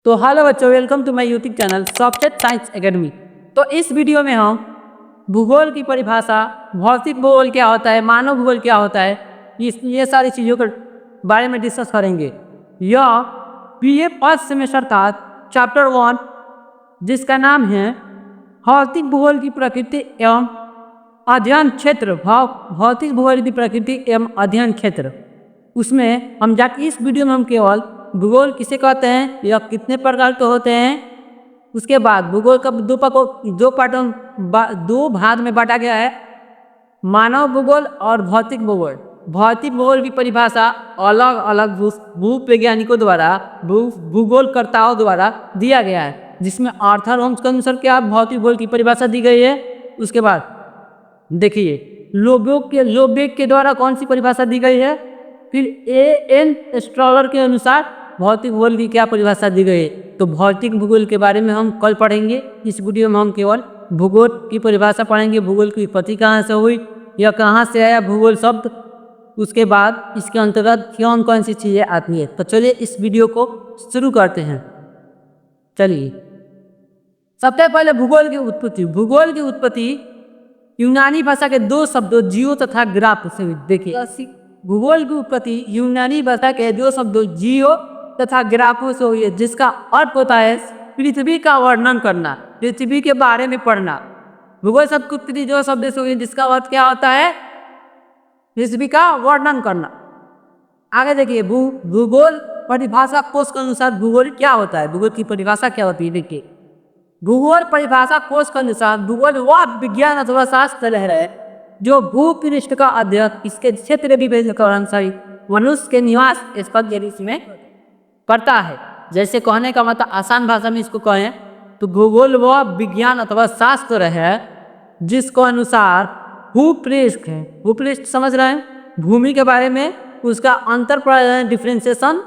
तो हेलो बच्चों, welcome to my YouTube channel software science academy. तो इस वीडियो में हम भूगोल की परिभाषा, भौतिक भूगोल क्या होता है, मानव भूगोल क्या होता है, ये सारी चीज़ों के बारे में डिस्कस करेंगे। यह बीए फर्स्ट सेमेस्टर का चैप्टर 1 जिसका नाम है भौतिक भूगोल की प्रकृति एवं अध्ययन क्षेत्र, भौतिक भूगोल की प्रकृति एवं अध्ययन क्षेत्र, उसमें हम जाके इस वीडियो में हम केवल भूगोल किसे कहते हैं, यह कितने प्रकार के होते हैं, उसके बाद भूगोल का दो भाग में बांटा गया है, मानव भूगोल और भौतिक भूगोल। भौतिक भूगोल की परिभाषा अलग अलग भूवैज्ञानिकों द्वारा, भूगोलकर्ताओं द्वारा दिया गया है, जिसमें आर्थर होम्स के अनुसार क्या भौतिक भूगोल की परिभाषा दी गई है। उसके बाद देखिए लोबेक के द्वारा कौन सी परिभाषा दी गई है, फिर एन स्ट्रॉलर के अनुसार भौतिक भूगोल की क्या परिभाषा दी गई है। तो भौतिक भूगोल के बारे में हम कल पढ़ेंगे। इस वीडियो में हम केवल भूगोल की परिभाषा पढ़ेंगे, भूगोल की उत्पत्ति कहाँ से हुई, या कहाँ से आया भूगोल शब्द, उसके बाद इसके अंतर्गत कौन कौन सी चीज़ें आती है। तो चलिए इस वीडियो को शुरू करते हैं। चलिए सबसे पहले भूगोल की उत्पत्ति। भूगोल की उत्पत्ति यूनानी भाषा के दो शब्दों जियो तथा ग्राफ से हुई। देखिए भूगोल की उत्पत्ति यूनानी भाषा के दो शब्दों जियो तथा ग्राफों से हुई है, जिसका अर्थ होता है पृथ्वी का वर्णन करना, पृथ्वी के बारे में पढ़ना। भूगोल शब्द की उत्पत्ति दो शब्दों से हुई है, जिसका अर्थ क्या होता है, पृथ्वी का वर्णन करना। आगे देखिए भूगोल परिभाषा कोश के अनुसार भूगोल क्या होता है, भूगोल की परिभाषा क्या होती है। देखिए भूगोल परिभाषा कोश के अनुसार भूगोल वह विज्ञान अथवा शास्त्र है जो भूपृष्ठ का अध्ययन, इसके क्षेत्र विभेदीकरण सही मनुष्य के निवास स्थल के रूप में करता है। जैसे कहने का मतलब आसान भाषा में इसको कहें तो भूगोल वह विज्ञान अथवा शास्त्र है जिसको अनुसार भूपृष्ठ है, भूपृष्ठ समझ रहे हैं, भूमि के बारे में, उसका अंतर डिफ्रेंसिएशन,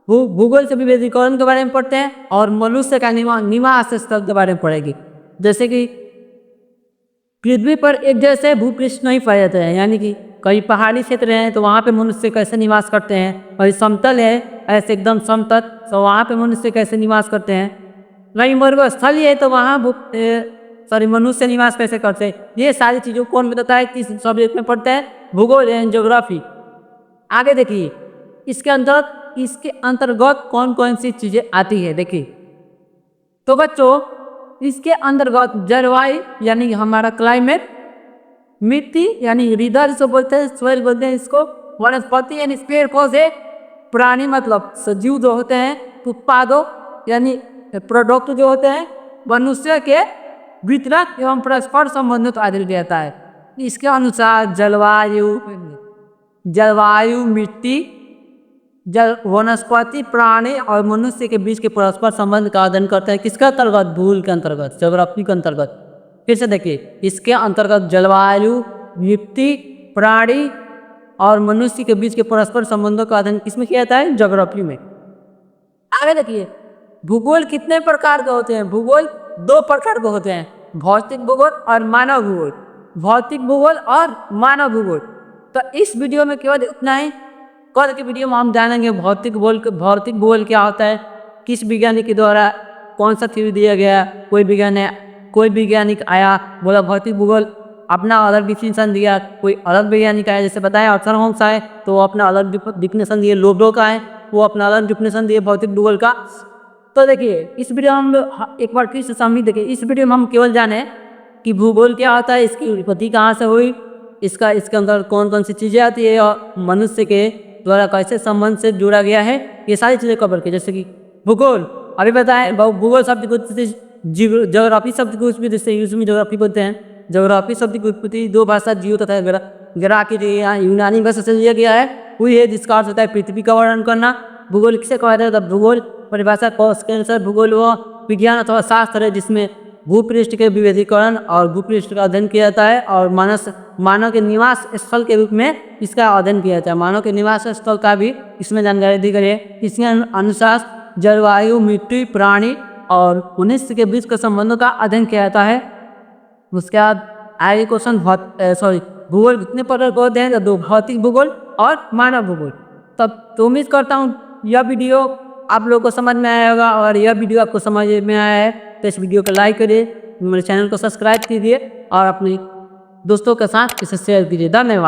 भूगोल से विभेदीकरण के बारे में पढ़ते हैं, और मनुष्य का निवास स्थल के बारे में पढ़ेगी। जैसे कि पृथ्वी पर एक जैसे भूपृष्ठ नहीं पाए जाते हैं, यानी कि कई पहाड़ी क्षेत्र हैं तो वहाँ पे मनुष्य कैसे निवास करते हैं, कहीं समतल है ऐसे एकदम समतल तो वहाँ पे मनुष्य कैसे निवास करते हैं, कहीं मरुस्थल स्थल है तो वहाँ मनुष्य निवास कैसे करते हैं। ये सारी चीज़ों कौन बताता है, किस सब्जेक्ट में पढ़ते हैं, भूगोल एंड ज्योग्राफी। आगे देखिए इसके अंतर्गत कौन कौन सी चीज़ें आती है। देखिए तो बच्चों इसके अंतर्गत जलवायु यानी हमारा क्लाइमेट, मिट्टी यानी रिदर जिसको बोलते हैं, सोइल बोलते हैं इसको, वनस्पति यानी पेड़ पौधे, प्राणी मतलब सजीव जो होते हैं, उत्पादों यानी प्रोडक्ट जो होते हैं, मनुष्य के वितरण एवं परस्पर संबंधित आदि रहता है। इसके अनुसार जलवायु, मिट्टी, वनस्पति, प्राणी और मनुष्य के बीच के परस्पर संबंध का अध्ययन करते हैं। किसके अंतर्गत, भूगोल के अंतर्गत, ज्योग्राफी के अंतर्गत। फिर से देखिए इसके अंतर्गत जलवायु, मिट्टी, प्राणी और मनुष्य के बीच के परस्पर संबंधों का अध्ययन किसमें किया जाता है, ज्योग्राफी में। आगे देखिए भूगोल कितने प्रकार के होते हैं। भूगोल दो प्रकार के होते हैं, भौतिक भूगोल और मानव भूगोल। भौतिक भूगोल और मानव भूगोल। तो इस वीडियो में केवल इतना ही। कल के वीडियो में हम जानेंगे भौतिक भूगोल क्या होता है, किस वैज्ञानिक के द्वारा कौन सा थ्योरी दिया गया, कोई वैज्ञानिक आया बोला भौतिक भूगोल, अपना अलग डिफिनेशन दिया, कोई अलग वैज्ञानिक आया, जैसे बताया आर्थर होम्स आए तो वो अपना अलग डिफिनेशन दिए, लोबेक आए वो अपना अलग डिफिनेशन दिए भौतिक भूगोल का। तो देखिए इस वीडियो में हम एक बार फिर से समझ देखिए, इस वीडियो में हम केवल जाने कि भूगोल क्या होता है, इसकी उत्पत्ति कहाँ से हुई, इसके अंदर कौन कौन सी चीज़ें आती है, और मनुष्य के द्वारा कैसे संबंध से जुड़ा गया है, ये सारी चीज़ें कवर की। जैसे कि भूगोल अभी बताएं, भूगोल शब्द की उत्पत्ति ज्योग्राफी शब्द की उत्पत्ति, जैसे यूज में ज्योग्राफी बोलते हैं। ज्योग्राफी शब्द की उत्पत्ति दो भाषा जियो तथा ग्रा की यहाँ यूनानी भाषा से लिया गया है, हुई है, जिसका अर्थ होता है पृथ्वी का वर्णन करना। भूगोल किसे कहा जाता है, भूगोल परिभाषा कोश के अनुसार भूगोल वह विज्ञान अथवा शास्त्र है जिसमें भूपृष्ठ के विभेदीकरण और भूपृष्ठ का अध्ययन किया जाता है, और मानव के निवास स्थल के रूप में इसका अध्ययन किया जाता है। मानव के निवास स्थल का भी इसमें जानकारी दी गई है। इसके अनुसार जलवायु, मिट्टी, प्राणी और मनुष्य के बीच के संबंधों का अध्ययन किया जाता है। उसके बाद आगे क्वेश्चन भूगोल कितने प्रकार के होते हैं, दो, भौतिक भूगोल और मानव भूगोल। तब तो उम्मीद करता हूँ यह वीडियो आप लोगों को समझ में आया होगा और यह वीडियो आपको समझ में आया है तो इस वीडियो को लाइक करिए, मेरे चैनल को सब्सक्राइब कीजिए और अपने दोस्तों के साथ इसे शेयर कीजिए। धन्यवाद।